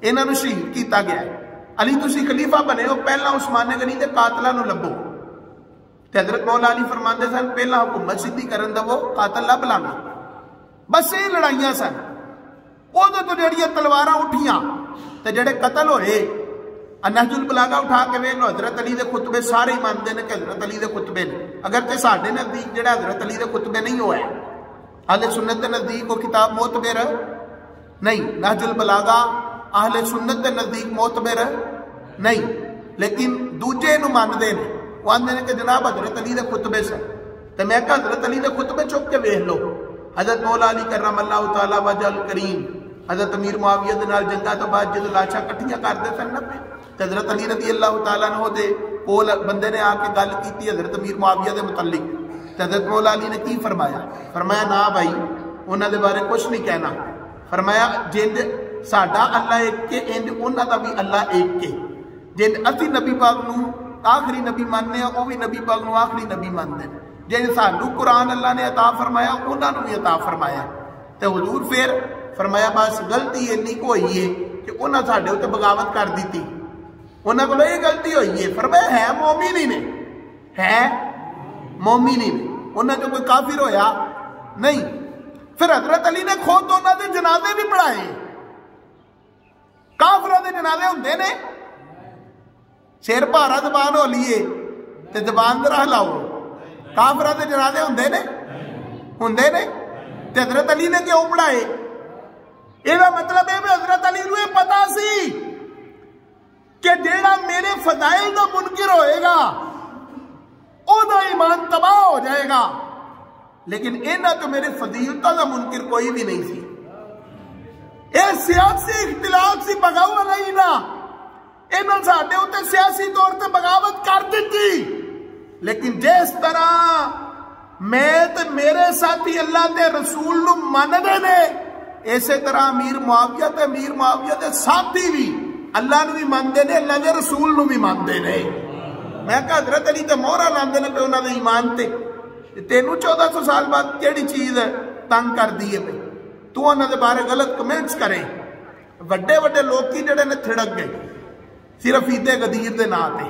انہاں نوں شہید کیتا گیا ہے، علی تسی خلیفہ بنے ہو پہلا عثمان غنی دے قاتلاں نوں لبو، تے حضرت مولا علی فرماندے سن پہلا حکومت سیدھی کرن دو قاتل لب لاں، بس یہ لڑائیاں سن، ادو تو جڑیاں تلواراں اٹھیاں تے جڑے قتل ہوئے، نہج البلاغہ اٹھا کے ویکھ لو حضرت علی دے خطبے سارے ہی مانتے ہیں کہ حضرت علی دے خطبے نے، اگر تے ساڈے نزدیک جڑا حضرت علی دے خطبے نہیں ہوئے، اہل سنت دے نزدیک وہ کتاب معتبر نہیں، نہج البلاغہ اہل سنت دے نزدیک معتبر نہیں، لیکن دوجے نو مانتے ہیں، وہ آندے ہیں کہ جناب حضرت علی دے خطبے سے، تو میں کہا حضرت علی دے خطبے چک کے ویکھ لو، حضرت مولا علی کرم اللہ تعالیٰ وجہ الکریم حضرت امیر معاویہ دے نال جنگاں تو بعد جد لاشاں کٹھیاں کردے سن نہ پے، حضرت علی رضی اللہ تعالیٰ عنہ دے کول بندے نے آ کے گل کیتی حضرت امیر معاویہ دے متعلق، حضرت مولا علی نے کی فرمایا؟ فرمایا نا بھائی انہاں دے بارے کچھ نہیں کہنا، فرمایا جنج ساڈا اللہ ایک کے انج انہاں دا بھی اللہ ایک کے، جنج اسی نبی پاک نو آخری نبی ماننے ہیں وہ بھی نبی پاک نو آخری نبی مانتے ہیں، جنج سانو قرآن اللہ نے عطا فرمایا انہاں نو بھی عطا فرمایا، تے حضور پھر فرمایا بس غلطی اینی کو ہوئی ہے کہ انہاں ساڈے اوتے بغاوت کر دیتی، انہاں کو یہ غلطی ہوئی ہے، فرمایا ہے مومن ہی نے، ہے مومن ہی نے، انہاں جو کوئی کافر ہویا نہیں۔ پھر حضرت علی نے خود انہاں دے جنازے بھی پڑھائے، کافراں دے جنازے ہوندے نے، شیر بھارا زبان ہو لیے تے زبان ذرا ہلاؤ، کافراں دے جنازے ہوندے نے تے حضرت علی نے کیوں پڑھائے؟ یہ مطلب ہے کہ حضرت علی نو یہ پتا سی کہ جیڑا میرے فضائل دا منکر ہوئے گا او دا ایمان تباہ ہو جائے گا، لیکن اینا تو میرے فضیلتہ دا منکر کوئی بھی نہیں سی، اے سیاسی اختلاف سی بغاوت نہیں نا، اینا ساڈے ہوتے سیاسی طور تے بغاوت کر دیتی، لیکن جس طرح میں تے میرے ساتھی اللہ تے رسول نو ماندے نے، اسی طرح امیر معاویہ تے امیر معاویہ دے ساتھی بھی اللہ نو بھی ماندے نے، اللہ دے رسول نو بھی ماندے نے۔ میں کہا حضرت علی تے مہرا لاندے نے پہ انہاں دے ایمان تے، تینوں 1400 سال بعد کیڑی چیز تنگ کر دیے پہ تو انہاں دے بارے غلط کمنٹس کرے، وڈے وڈے لوگ کی جڑے نے تھڑک گئے صرف عید غدیر دے نا تے،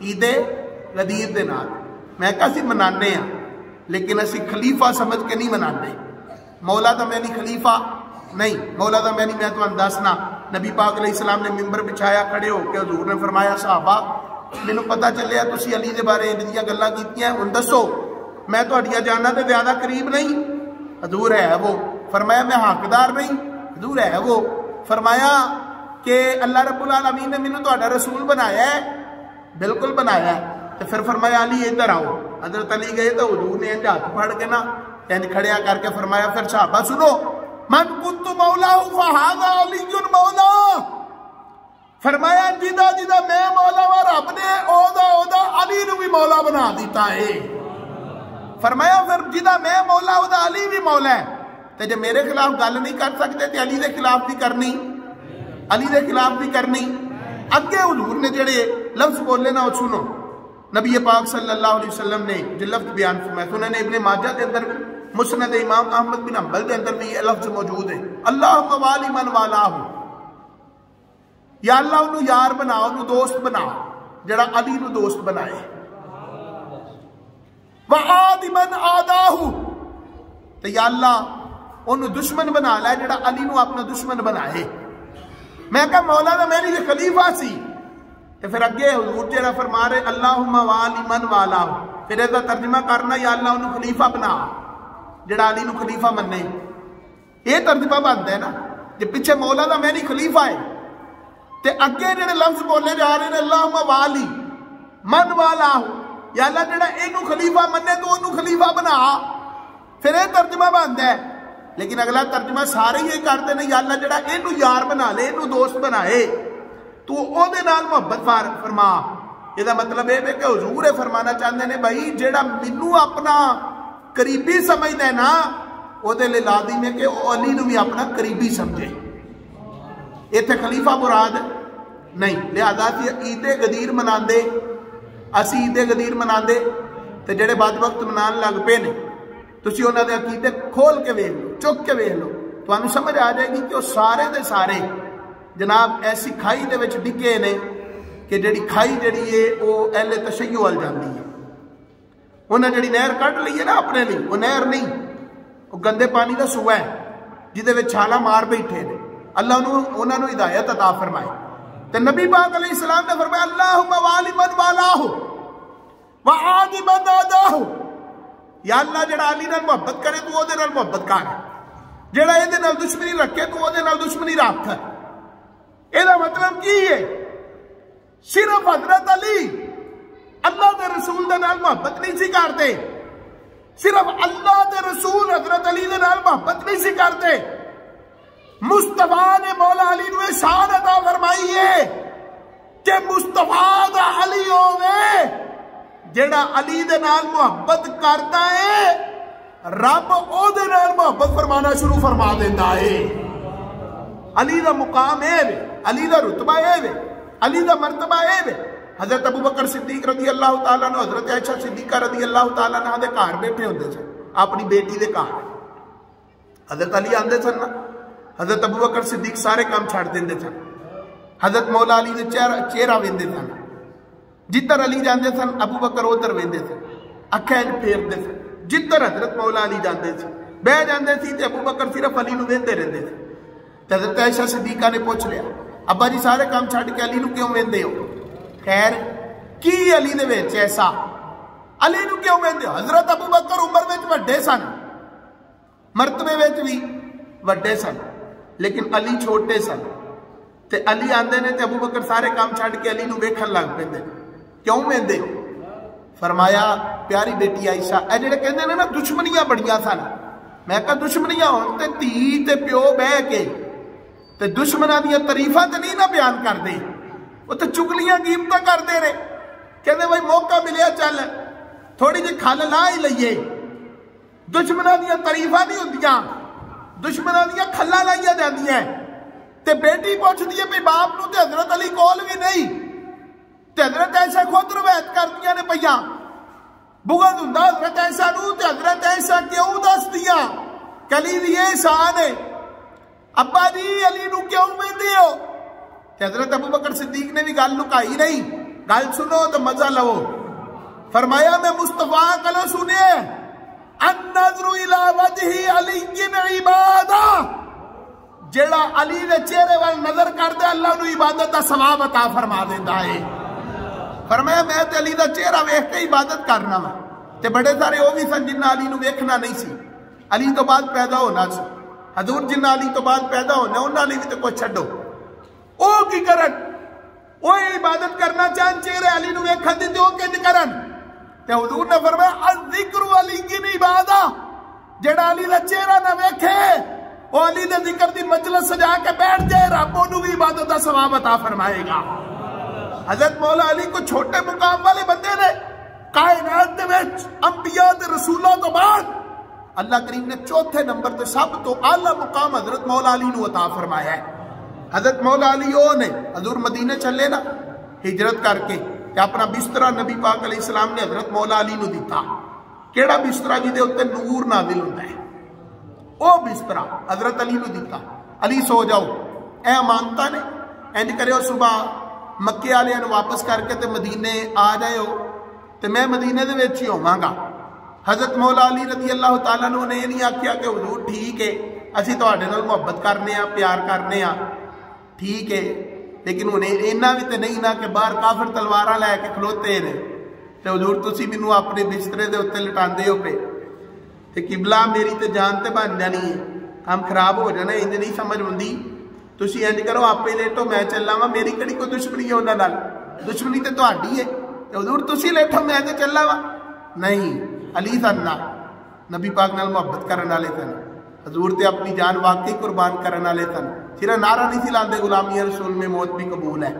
عید غدیر دے نا تے۔ میں کہا سی منانے ہیں لیکن اسی خلیفہ سمجھ کے نہیں منانے، مولا دا میں نہیں خلیفہ نہیں، مولا دا میں نہیں، میں تو انداسنا نبی پاک علیہ السلام نے ممبر بچھایا کھڑے ہو کے حضور نے فرمایا صحابہ مینوں پتہ چلیا تسی علی دے بارے انہاں گلاں کیتیاں، ہن دسو میں تہاڈیاں جاناں دے زیادہ قریب نہیں؟ حضور ہے وہ، فرمایا میں حقدار نہیں؟ حضور ہے وہ، فرمایا کہ اللہ رب العالمین نے مینوں تہاڈا رسول بنایا ہے؟ بالکل بنایا ہے۔ تو پھر فرمایا علی ادھر آؤ۔ حضرت علی گئے تو حضور نے ہاتھ پھڑ کے نا کھڑیا کر کے فرمایا پھر صحابہ سنو، من کنت مولا فہذا علی مولا، فرمایا جدا جدا میں مولا وا رب نے اودا علی نو بھی مولا بنا دیتا ہے۔ فرمایا پھر جدا میں مولا اودا علی بھی مولا ہے، تے جے میرے خلاف گل نہیں کر سکتے تے علی دے خلاف بھی کرنی، علی دے خلاف بھی کرنی۔ اگے حضور نے جڑے لفظ بولے نا سنو، نبی پاک صلی اللہ علیہ وسلم نے جو لفظ بیان فرمایا، سنن ابن ماجہ دے اندر بھی، مسند امام احمد بن حنبل دے اندر بھی یہ لفظ موجود ہے، اللہم والی من والاہ، یا اللہ انہوں یار بنا، انہوں دوست بنا جڑا علی نو دوست بنائے، وعاد من آداہ، تو یا اللہ انہوں دشمن بنا لے جڑا علی نو اپنا دشمن بنائے۔ میں کہا مولا دا میری یہ خلیفہ سی، تو پھر اگے حضور جڑا فرما رہے اللہم والی من والا، پھر ایسا ترجمہ کرنا یا اللہ انہوں خلیفہ بنا جڑا علی نو خلیفہ مننے، یہ ترجمہ بنتا ہے نا، جب پیچھے مولا دا میری خلیفہ ہے تے اگے جڑے لفظ بولے جا رہے ہیں اللہم والی من والا، یا اللہ جڑا اینو خلیفہ مننے تو انہوں خلیفہ بنا، پھر یہ ترجمہ بنتا ہے۔ لیکن اگلا ترجمہ سارے یہ کرتے ہیں یا اللہ جڑا اینو یار بنا لے، اینو دوست بنائے تو او دے نال محبت فرما۔ یہ دا مطلب ہے کہ حضور فرمانا چاہتے ہیں بھائی جڑا منو اپنا قریبی سمجھتا ہے نا، او دے لے لازم ہے کہ او علی نو بھی اپنا قریبی سمجھے، ایتھے خلیفہ مراد نہیں۔ لہذا عید غدیر مناندے، اسی عید غدیر مناندے تے جڑے بعد وقت منان لگ پے نے، تسی انہاں دے عقیدے کھول کے ویکھ لو، چک کے ویکھ لو، تانوں سمجھ آ جائے گی کہ وہ سارے دے سارے جناب ایسی کھائی دے وچ ڈگے نے کہ جڑی کھائی جڑی ہے وہ اہل تشیع وال جاندی ہے۔ انہیں جڑی نہر کٹ لی ہے نا اپنے لیے، وہ نہر نہیں، وہ گندے پانی دا سوا ہے جہدے وچ چھالا مار بیٹھے نے۔ اللہ انہوں نے ہدایت عطا فرمائے۔ تو نبی پاک علیہ السلام نے فرمایا اللہم والی من والاہ وعاد من آداہ، یا اللہ جڑا علی نال محبت کرے تو وہ دے نال محبت کر، جڑا یہ دے نال دشمنی رکھے تو وہ دے نال دشمنی رکھ۔ یہ مطلب کی ہے؟ صرف حضرت علی اللہ دے رسول دے نال محبت نہیں سی کرتے، صرف اللہ دے رسول حضرت علی دے نال محبت نہیں سی کرتے، مصطفیٰ نے مولا علی نو شان عطا فرمائی ہے کہ مصطفیٰ دا علی ہوئے جڑا علی دے نال محبت کرتا ہے رب او دے نال محبت فرمانا شروع فرما دیتا ہے۔ علی دا مقام ہے، علی دا رتبہ ہے، علی دا مرتبہ ہے۔ حضرت ابو بکر صدیق رضی اللہ تعالیٰ عنہ، حضرت عائشہ صدیقہ رضی اللہ تعالیٰ عنہ دے گھر بیٹھے ہوندے سن، اپنی بیٹی دے گھر حضرت علی آندے سن نا، حضرت ابو بکر صدیق سارے کام چھڑ دیندے سن، حضرت مولا علی دے چہرہ ویندے سن، جدھر علی جاندے سن ابو بکر ادھر ویندے سن، اکھیں پھیردے سن، جدھر حضرت مولا علی جاندے سی بہ جاندے سی تے ابو بکر صرف علی نو ویندے رہندے سن۔ حضرت عائشہ صدیقہ نے پوچھ لیا ابا جی سارے کام چھڑ کے علی نو کیوں ویندے ہو؟ خیر کی علی دے وچ ایسا؟ علی نو کیوں ویندے ہو؟ حضرت ابو بکر عمر وچ وڈے سن، مرتبے وچ بھی وڈے سن، لیکن علی چھوٹے سن، تے علی آندے نے تے ابو بکر سارے کام چھڑ کے علی نو ویکھن لگ پیندے، کیوں ویندے؟ فرمایا پیاری بیٹی عائشہ اے جڑے کہندے نے نا دشمنیاں بڑیاں سن، میں کہا دشمنیاں ہون تے دھی تے پیو بہ کے تے دشمناں دیاں تعریفاں تے نہیں نہ بیان کردے، وہ تے چگلیاں قیمتاں کردے نے، کہندے بھائی موقع ملیا چل تھوڑی جی کھل لا ہی لئیے، دشمناں دیاں تعریفاں نہیں ہوندیاں، دشمناں دیاں کھلاں لائیاں جاندیاں۔ تے بیٹی پوچھ دیئے پہ باپ نو تے حضرت علی کول بھی نہیں، تے حضرت عائشہ خود روایت کر دیا نے پہیاں بغض ہوندا حضرت عائشہ نو تے حضرت عائشہ کیوں دس دیا کہ علی دی یہ شان ہے، ابا جی علی نو کیوں ویندے ہو؟ تے حضرت ابو بکر صدیق نے بھی گل لکائی نہیں، گل سنو تو مزہ لو۔ فرمایا میں مصطفیٰ کلو سنے النظر الى وجہ علی عبادہ، جیڑا علی دے چہرے وال نظر کر دے اللہ نو عبادت دا ثواب عطا فرما دیندا ہے۔ فرمایا میں تے علی دا چہرہ ویکھ کے عبادت کرنا وا، تے بڑے سارے وہ بھی سن جنہ علی نو ویکھنا نہیں سی، علی تو بعد پیدا ہونا سی، حضور جنہ علی تو بعد پیدا ہونا انہاں نے بھی تے کوئی چھڈو، او کی کرن او عبادت کرنا چاہن چہرے علی نو ویکھن دی تے او کنج کرن تے حضور نے فرمایا الذکر علی کی عبادہ جڑا علی دا چہرہ نہ ویکھے او علی دے ذکر دی مجلس سجا کے بیٹھ جائے رب انہوں بھی عبادت دا ثواب عطا فرمائے گا۔ حضرت مولا علی کو چھوٹے مقام والے بندے نے کائنات دے وچ انبیاء تے رسولوں تو بعد اللہ کریم نے چوتھے نمبر تے سب تو اعلیٰ مقام حضرت مولا علی نو عطا فرمایا ہے۔ حضرت مولا علی او نے حضور مدینے چلے نا ہجرت کر کے کہ اپنا بسترہ نبی پاک علیہ السلام نے حضرت مولا علی نو دیتا۔ کیڑا بسترہ جی دے اتے نور نازل ہوتا ہے او بسترہ حضرت علی نو دیتا۔ علی سو جاؤ اے امانتا نے اینج کرے ہو صبح مکے والے نو واپس کر کے تے مدینے آ جائے ہو تے میں مدینے دے وچ ہی ہوواں گا۔ حضرت مولا علی رضی اللہ تعالیٰ نے یہ نہیں آکھیا کہ حضور ٹھیک ہے اسی تواڈے نال محبت کرنے ہاں پیار کرنے ہاں ٹھیک ہے لیکن انہیں اینا بھی تے نہیں نہ کہ باہر کافر تلواراں لے کے کھلوتے نے تے حضور تسی مینوں اپنے بسترے دے اوتے لٹاندے ہو پے تے قبلہ میری تے جان تے بن جانی ہے کام خراب ہو جانا انج نہیں سمجھ ہوندی تسی انج کرو آپے لیٹو میں چلاں وا میری کڑی کوئی دشمنی ہے انہاں نال دشمنی تے تہاڈی ہے تے حضور تسی لیٹو میں تے چلاں وا نہیں علی سن نبی پاک نال محبت کرن والے سن حضور تے اپنی جان واقعی قربان کرن والے سن صرف نعرہ نہیں سی لاندے غلامی رسول میں موت بھی قبول ہے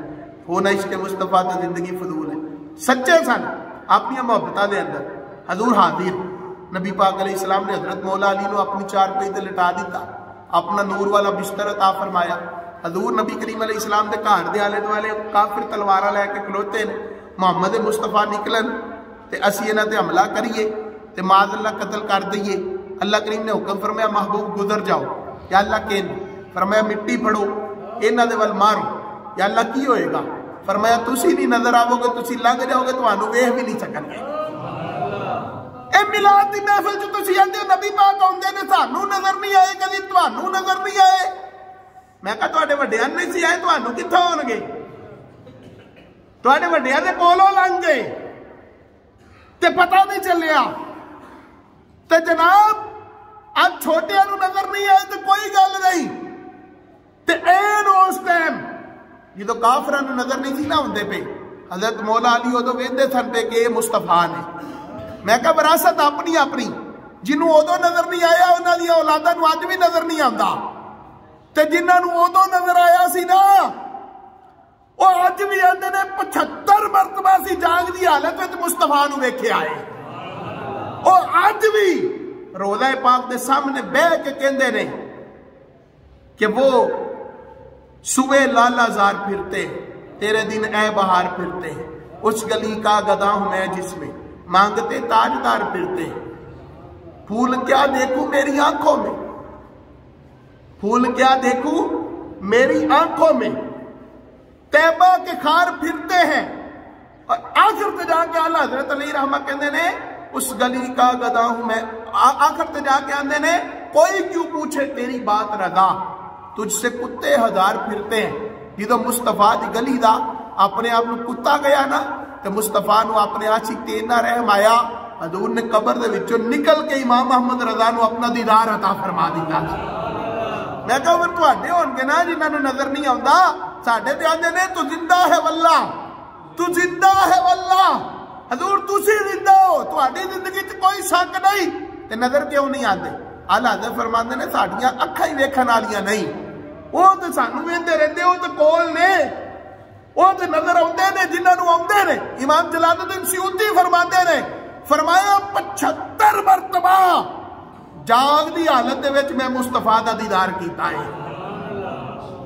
ہونا عشق مصطفیٰ تے زندگی فضول ہے سچے سن اپنی محبتاں دے اندر حضور حاضر نبی پاک علیہ السلام نے حضرت مولا علی نو اپنی چار پئی تے لٹا دیتا اپنا نور والا بستر عطا فرمایا حضور نبی کریم علیہ السلام دے گھر دے آلے دوالے کافر تلواراں لے کے کھلوتے نے محمد مصطفیٰ نکلن تے اسی انہاں تے حملہ کریے تے معاذ اللہ قتل کر دئیے اللہ کریم نے حکم فرمایا محبوب گزر جاؤ یا اللہ کہن فرمایا مٹی پھڑو انہاں دے ول مارو یا اللہ کی ہوئے گا فرمایا تسی نہیں نظر آو گے تسی لنگ جاؤ گے تانوں ویکھ بھی نہیں سکن گے اے میلاد دی محفل جو تسی آندے نبی پاک آندے نے سانوں نظر نہیں آئے کدی تانوں نظر نہیں آئے میں کہا تواڈے وڈیاں نہیں سی آئے تانوں کتھوں ہون گے تواڈے وڈیاں دے کولوں لنگ گئے تے پتہ نہیں چلیا تے جناب اب چھوٹیاں نو نظر نہیں آئے تے کوئی گل نہیں تے این اس ٹائم جدو کافراں نو نظر نہیں سی نہ ہوندے پے حضرت مولا علی ادو ویندے سن پے کہ مصطفیٰ نے میں کہا وراثت اپنی اپنی جنوں ادو نظر نہیں آیا انہاں دی اولاداں نو اج بھی نظر نہیں آندا تے جنہاں نو ادو نظر آیا سی نا او اج بھی آندے نے 75 مرتبہ سی جاگ دی حالت وچ مصطفیٰ نو ویکھے آئے او اج بھی روضہ پاک دے سامنے بیٹھ کے کہندے نے کہ وہ صبح لالا زار پھرتے تیرے دن اے بہار پھرتے اس گلی کا گدا ہوں میں جس میں مانگتے تاجدار پھرتے پھول کیا دیکھوں میری آنکھوں میں پھول کیا دیکھوں میری آنکھوں میں طیبہ کے خار پھرتے ہیں اور آخر تے جا کے اللہ حضرت علی رحمہ کہندے نے اس گلی کا گدا ہوں میں آخر تے جا کے آندے نے کوئی کیوں پوچھے تیری بات رضا تجھ سے کتے ہزار پھرتے ہیں جدو مصطفیٰ دی گلی دا اپنے آپ نو کتا گیا نا تو مصطفیٰ نو اپنے عاشق تے نہ رحم آیا حضور نے قبر دے وچوں نکل کے امام محمد رضا نو اپنا دیدار عطا فرما دیتا میں کہا پھر تواڈے ہون گے نا جنہاں نو نظر نہیں آوندا ساڈے تے آندے نے تو زندہ ہے واللہ تو زندہ ہے واللہ حضور تسی زندہ ہو تواڈی زندگی تے کوئی شک نہیں تے نظر کیوں نہیں آندے اعلی حضرت فرماندے نے ساڈیاں اکھاں ہی ویکھن والیاں نہیں وہ تو سانوں ویندے رہندے وہ تو کول نے وہ تو نظر آندے نے جنہاں نو آندے نے امام جلال الدین سیوطی فرماندے نے فرمایا 75 مرتبہ جاگ دی حالت دے وچ میں مصطفیٰ دا دیدار کیتا ہے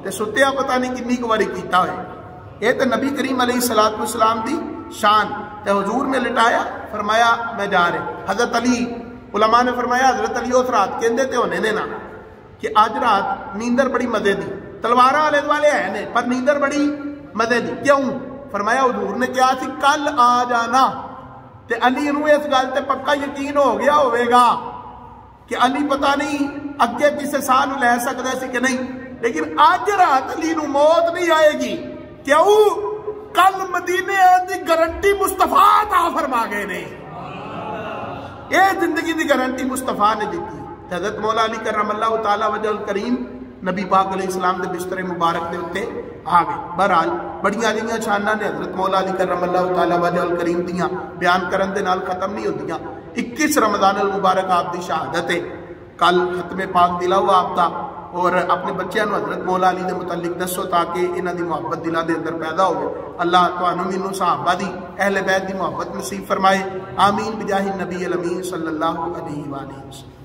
تے ستیا پتہ نہیں کنی کو واری کیتا ہوئے یہ تے نبی کریم علیہ السلام دی شان تے حضور نے لٹایا فرمایا میں جا رہے حضرت علی علماء نے فرمایا حضرت علی اس رات کہندے تے ہونے نے نا کہ آج رات نیندر بڑی مزے دی تلواراں آلے دوالے ہیں نے پر نیندر بڑی مزے دی کیوں فرمایا حضور نے کیا سی کل آ جانا تے علی نو اس گل تے پکا یقین ہو گیا ہوئے گا کہ علی پتہ نہیں اگے کسے ساں نو لے سکدا سی کہ نہیں لیکن آج رات علی نو موت نہیں آئے گی کیوں کل مدینے دی گارنٹی مصطفیٰ عطا فرما گئے نے یہ زندگی دی گارنٹی مصطفیٰ نے دیتی حضرت مولا علی کرم اللہ تعالی وجہ الکریم نبی پاک علیہ السلام دے بستر مبارک دے اتے آ گئے۔ بہرحال بڑیاں جہاں شاناں نے حضرت مولا علی کرم اللہ تعالیٰ وجہ الکریم دیاں بیان کرن دے نال ختم نہیں ہوندیاں۔ 21 رمضان المبارک آپ دی شہادت ہے، کل ختم پاک دلا ہوا آپ دا، اور اپنے بچیاں نو حضرت مولا علی دے متعلق دسو تاکہ انہاں دی محبت دلاں دے اندر پیدا ہوئے۔ اللہ تانوں مینوں صحابہ دی اہل بیت دی محبت نصیب فرمائے، آمین بجاہ النبی الامین صلی اللہ علیہ وآلہ وسلم۔